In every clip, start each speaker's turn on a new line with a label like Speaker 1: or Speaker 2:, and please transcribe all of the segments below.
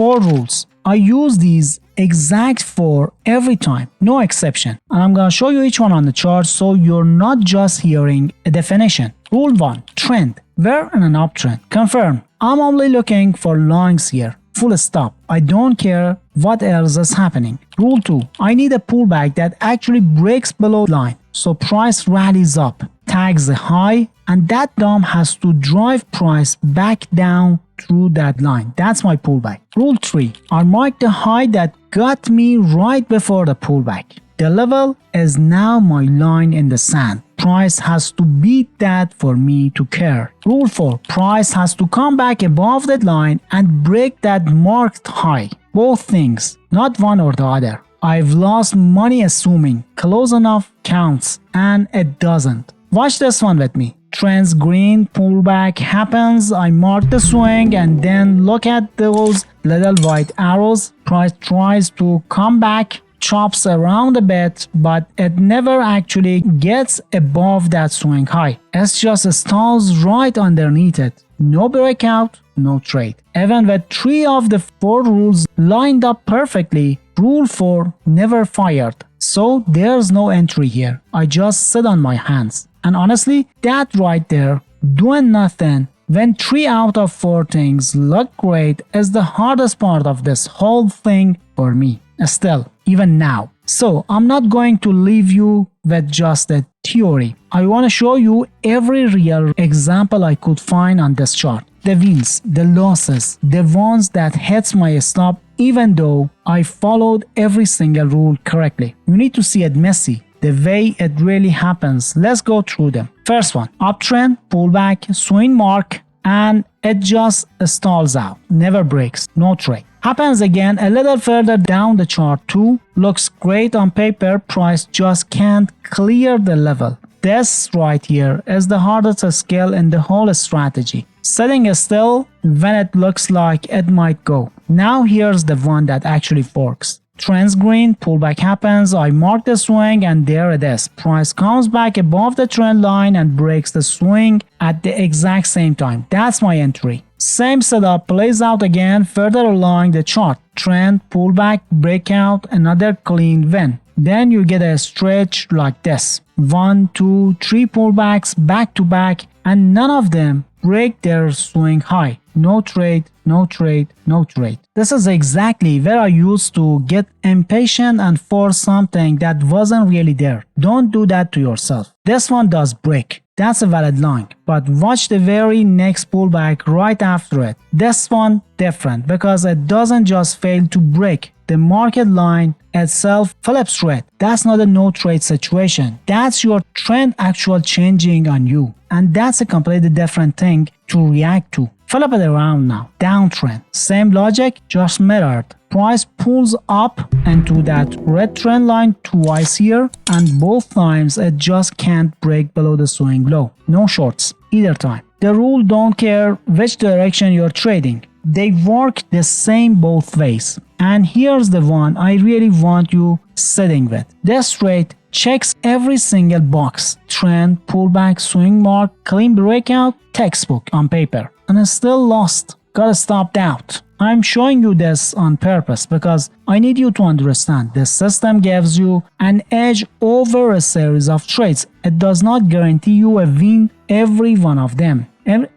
Speaker 1: 4 rules. I use these exact 4 every time, no exception. And I'm gonna show you each one on the chart so you're not just hearing a definition. Rule 1. Trend. We're in an uptrend. Confirm. I'm only looking for longs here. Full stop. I don't care what else is happening. Rule 2. I need a pullback that actually breaks below the line. So price rallies up, tags a high, and that DOM has to drive price back down through that line. That's my pullback. Rule 3. I mark the high that got me right before the pullback. The level is now my line in the sand. Price has to beat that for me to care. Rule 4. Price has to come back above that line and break that marked high. Both things, not one or the other. I've lost money assuming close enough counts, and it doesn't. Watch this one with me. Trends green, pullback happens, I mark the swing, and then look at those little white arrows. Price tries to come back, chops around a bit, but it never actually gets above that swing high. It just stalls right underneath it. No breakout, no trade. Even with 3 of the 4 rules lined up perfectly, rule 4 never fired. So there's no entry here. I just sit on my hands. And honestly, that right there, doing nothing when 3 out of 4 things look great, is the hardest part of this whole thing for me. Still, even now. So I'm not going to leave you with just a theory. I want to show you every real example I could find on this chart. The wins, the losses, the ones that hits my stop even though I followed every single rule correctly. You need to see it messy, the way it really happens. Let's go through them. First one, uptrend, pullback, swing mark, and it just stalls out, never breaks, no trade. Happens again a little further down the chart too. Looks great on paper, price just can't clear the level. This right here is the hardest skill in the whole strategy. Sitting still when it looks like it might go. Now here's the one that actually works. Trends green, pullback happens, I mark the swing, and there it is. Price comes back above the trend line and breaks the swing at the exact same time. That's my entry. Same setup plays out again further along the chart. Trend, pullback, breakout, another clean win. Then you get a stretch like this. 1, 2, 3 pullbacks back to back, and none of them break their swing high. No trade, no trade, no trade. This is exactly where I used to get impatient and force something that wasn't really there. Don't do that to yourself. This one does break. That's a valid line. But watch the very next pullback right after it. This one different because it doesn't just fail to break. The market line itself flips red. That's not a no trade situation. That's your trend actual changing on you. And that's a completely different thing to react to. Flip it around now. Downtrend. Same logic, just mirrored. Price pulls up into that red trend line twice here, and both times it just can't break below the swing low. No shorts either time. The rule don't care which direction you're trading. They work the same both ways. And here's the one I really want you sitting with. This trade checks every single box. Trend, pullback, swing mark, clean breakout, textbook on paper. And it's still lost. Got stopped out. I'm showing you this on purpose because I need you to understand this system gives you an edge over a series of trades. It does not guarantee you a win every one of them.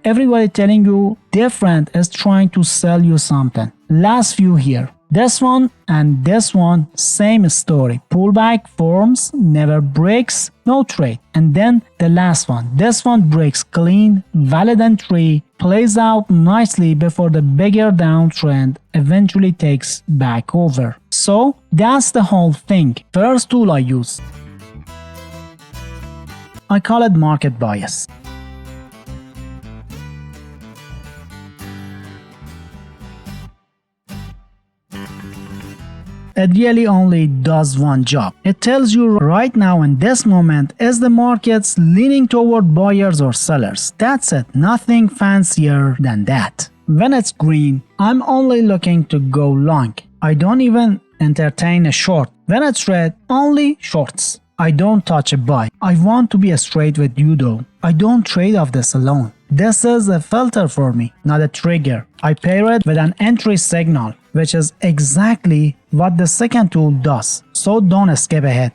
Speaker 1: Everybody telling you different is trying to sell you something. Last few here. This one and this one, same story. Pullback forms, never breaks, no trade. And then the last one. This one breaks clean, valid entry, plays out nicely before the bigger downtrend eventually takes back over. So that's the whole thing. First tool I use. I call it market bias. It really only does one job. It tells you right now in this moment is the market's leaning toward buyers or sellers. That's it, nothing fancier than that. When it's green, I'm only looking to go long. I don't even entertain a short. When it's red, only shorts. I don't touch a buy. I want to be straight with you though. I don't trade off this alone. This is a filter for me, not a trigger. I pair it with an entry signal, which is exactly what the second tool does. So don't skip ahead.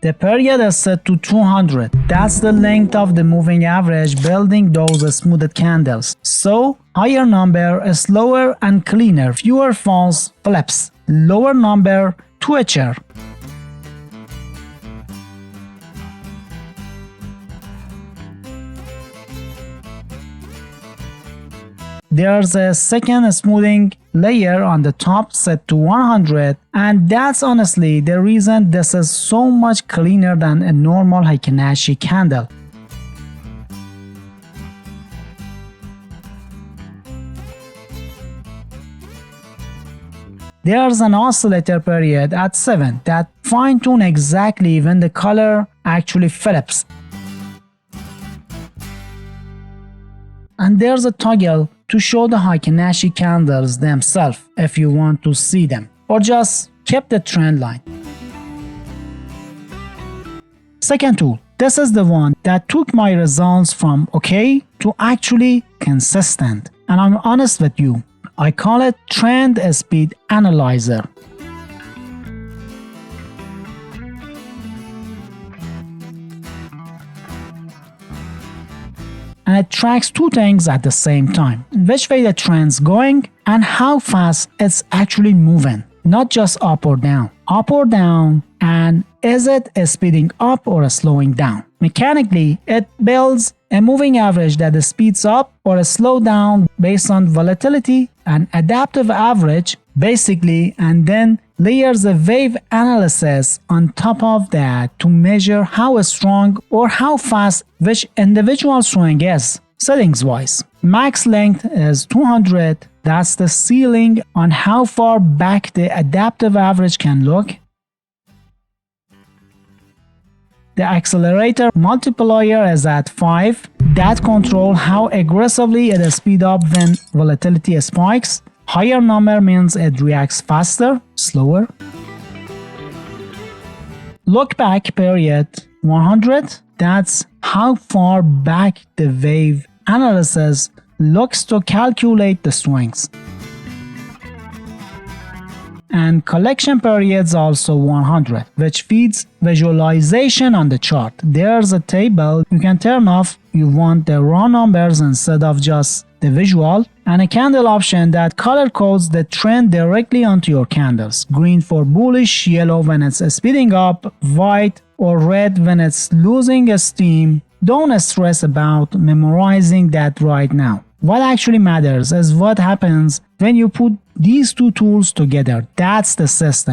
Speaker 1: The period is set to 200. That's the length of the moving average building those smoothed candles. So higher number is slower and cleaner, fewer false flips. Lower number, twitcher. There's a second smoothing layer on the top set to 100, and that's honestly the reason this is so much cleaner than a normal Heikin-Ashi candle. There's an oscillator period at 7 that fine-tune exactly when the color actually flips. And there's a toggle to show the Heikin-Ashi candles themselves if you want to see them, or just keep the trend line. Second tool. This is the one that took my results from okay to actually consistent. And I'm honest with you, I call it Trend Speed Analyzer. And it tracks two things at the same time: which way the trend's going and how fast it's actually moving, not just up or down. Up or down, and is it speeding up or slowing down? Mechanically, it builds a moving average that speeds up or slows down based on volatility and adaptive average, basically, and then layers a wave analysis on top of that to measure how strong or how fast which individual swing is, settings wise. Max length is 200, that's the ceiling on how far back the adaptive average can look. The accelerator multiplier is at 5, that controls how aggressively it speeds up when volatility spikes. Higher number means it reacts faster, slower. Look back period 100, that's how far back the wave analysis looks to calculate the swings. And collection periods also 100, which feeds visualization on the chart. There's a table you can turn off. You want the raw numbers instead of just the visual, and a candle option that color codes the trend directly onto your candles. Green for bullish, yellow when it's speeding up, white or red when it's losing steam. Don't stress about memorizing that right now. What actually matters is what happens when you put these two tools together. That's the system.